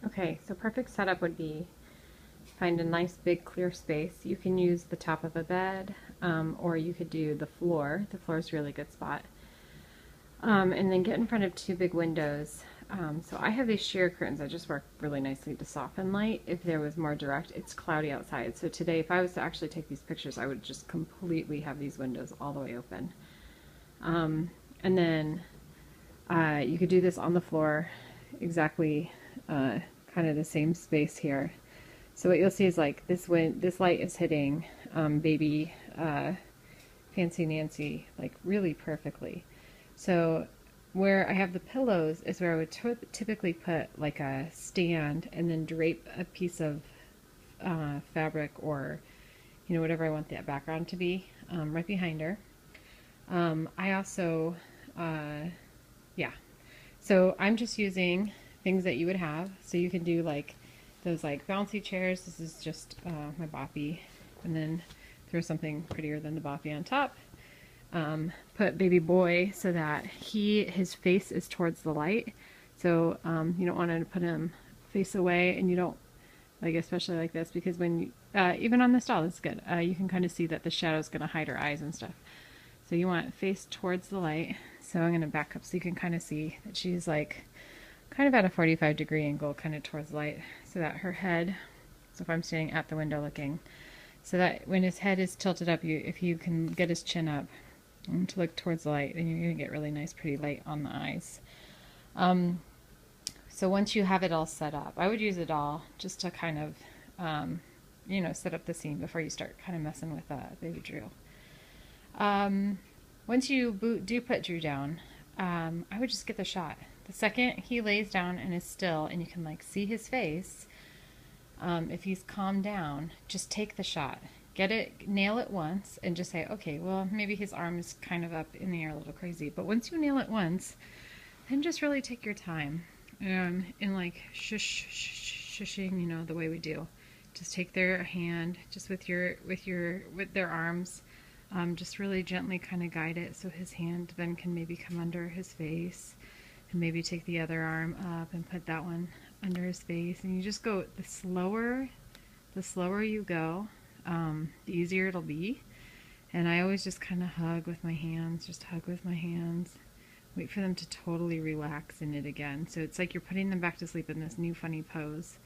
Okay, so perfect setup would be find a nice big clear space. You can use the top of a bed, or you could do the floor. The floor is a really good spot. And then get in front of two big windows. So I have these sheer curtains that just work really nicely to soften light. If there was more direct, it's cloudy outside. So today, if I was to actually take these pictures, I would just completely have these windows all the way open. And then you could do this on the floor, exactly kind of the same space here. So what you'll see is like this light is hitting baby Fancy Nancy like really perfectly. So where I have the pillows is where I would typically put like a stand and then drape a piece of fabric or whatever I want that background to be right behind her. I also yeah, so I'm just using things that you would have. So you can do like those like bouncy chairs. This is just my boppy, and then throw something prettier than the boppy on top. Put baby boy so that his face is towards the light. So you don't want to put him face away, and you don't like, especially like this, because when you, even on this doll, it's good. You can kind of see that the shadow is going to hide her eyes and stuff. So you want face towards the light. So I'm going to back up so you can kind of see that she's like kind of at a 45-degree angle, kind of towards the light, so that her head, so if I'm standing at the window looking, so that when his head is tilted up, if you can get his chin up to look towards the light, then you're going to get really nice, pretty light on the eyes. So once you have it all set up, I would use a doll just to kind of, set up the scene before you start kind of messing with baby Drew. Once you do put Drew down, I would just get the shot. The second he lays down and is still, and you can like see his face, if he's calmed down, just take the shot. Get it, nail it once, and just say, okay, well, maybe his arm is kind of up in the air a little crazy. But once you nail it once, then just really take your time. And like shushing, the way we do. Just take their hand, just with their arms, just really gently kind of guide it so his hand then can maybe come under his face, and maybe take the other arm up and put that one under his face. And you just go, the slower you go, the easier it'll be. And I always just kind of hug with my hands, wait for them to totally relax in it again. So it's like you're putting them back to sleep in this new funny pose.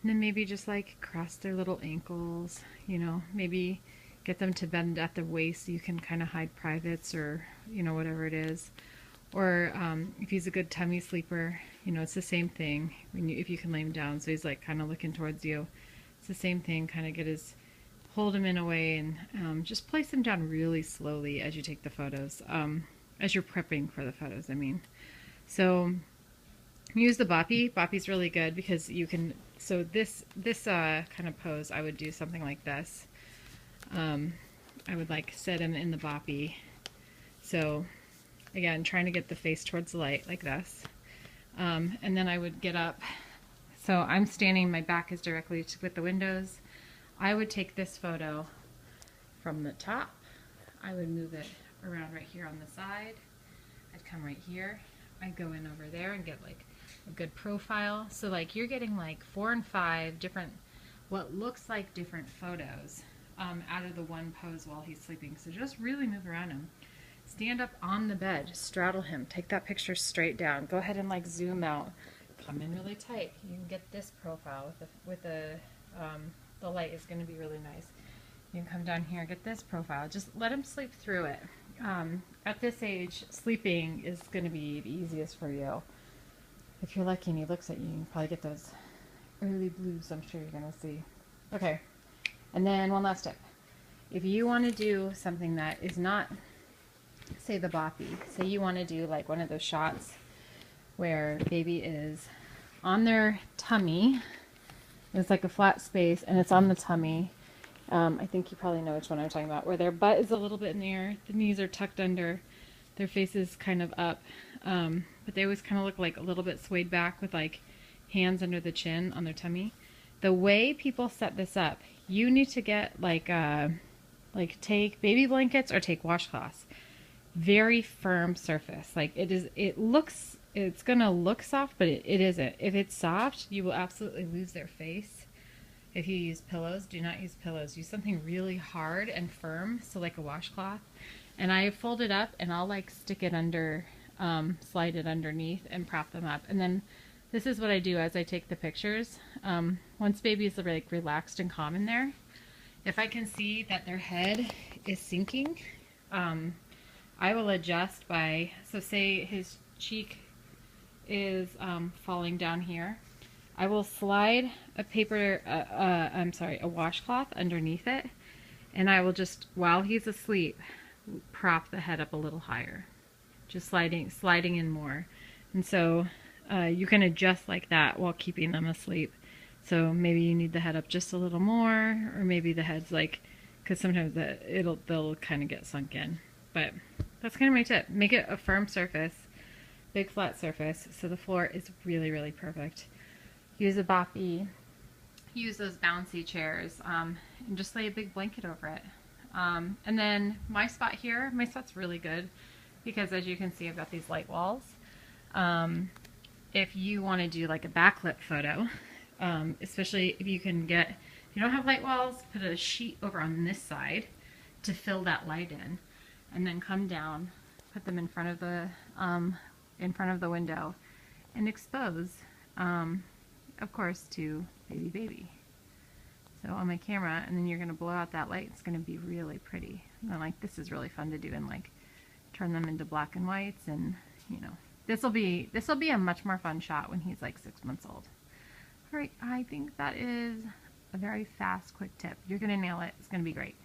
And then maybe just like cross their little ankles, maybe get them to bend at the waist so you can kind of hide privates, or whatever it is. Or if he's a good tummy sleeper, it's the same thing if you can lay him down so he's like kind of looking towards you. It's the same thing, kind of hold him in a way, and just place him down really slowly as you take the photos, as you're prepping for the photos, I mean. So use the boppy. Boppy's really good because you can, so this kind of pose, I would do something like this. I would like set him in the boppy. So again, trying to get the face towards the light like this. And then I would get up. So I'm standing, my back is directly with the windows. I would take this photo from the top. I would move it around right here on the side. I'd come right here. I'd go in over there and get like a good profile. So like you're getting like 4 and 5 different, what looks like different photos out of the one pose while he's sleeping. So just really move around him. Stand up on the bed, straddle him, take that picture straight down. Go ahead and like zoom out, come in really tight. You can get this profile with the light is going to be really nice. You can come down here, get this profile. Just let him sleep through it. At this age, sleeping is going to be the easiest for you. If you're lucky and he looks at you, you can probably get those early blues I'm sure you're going to see. Okay, and then one last tip. If you want to do something that is not, say the boppy, say you want to do like one of those shots where baby is on their tummy, it's like a flat space and it's on the tummy. I think you probably know which one I'm talking about, where their butt is a little bit in the air, the knees are tucked under, their face is kind of up, but they always kind of look like a little bit swayed back with like hands under the chin on their tummy. The way people set this up, you need to get like take baby blankets or take washcloths. Very firm surface. Like it looks it's gonna look soft, but it isn't. If it's soft, you will absolutely lose their face. If you use pillows, do not use pillows. Use something really hard and firm, so like a washcloth. And I fold it up and I'll like stick it under, slide it underneath and prop them up. And then this is what I do as I take the pictures. Once babies are like relaxed and calm in there, if I can see that their head is sinking, I will adjust by, so say his cheek is falling down here. I will slide a paper, a washcloth underneath it, and I will just, while he's asleep, prop the head up a little higher, just sliding in more. And so you can adjust like that while keeping them asleep. So maybe you need the head up just a little more, or maybe the head's like, because sometimes they'll kind of get sunk in. But that's kind of my tip. Make it a firm surface, big flat surface, so the floor is really, really perfect. Use a boppy, use those bouncy chairs, and just lay a big blanket over it. And then my spot's really good because as you can see, I've got these light walls. If you want to do like a backlit photo, especially if you don't have light walls, put a sheet over on this side to fill that light in, and then come down, put them in front of the window, and expose, of course, to baby. So on my camera, and then you're gonna blow out that light. It's gonna be really pretty. And like this is really fun to do, and like turn them into black and whites, and you know, this will be a much more fun shot when he's like 6 months old. All right, I think that is a very fast, quick tip. You're gonna nail it. It's gonna be great.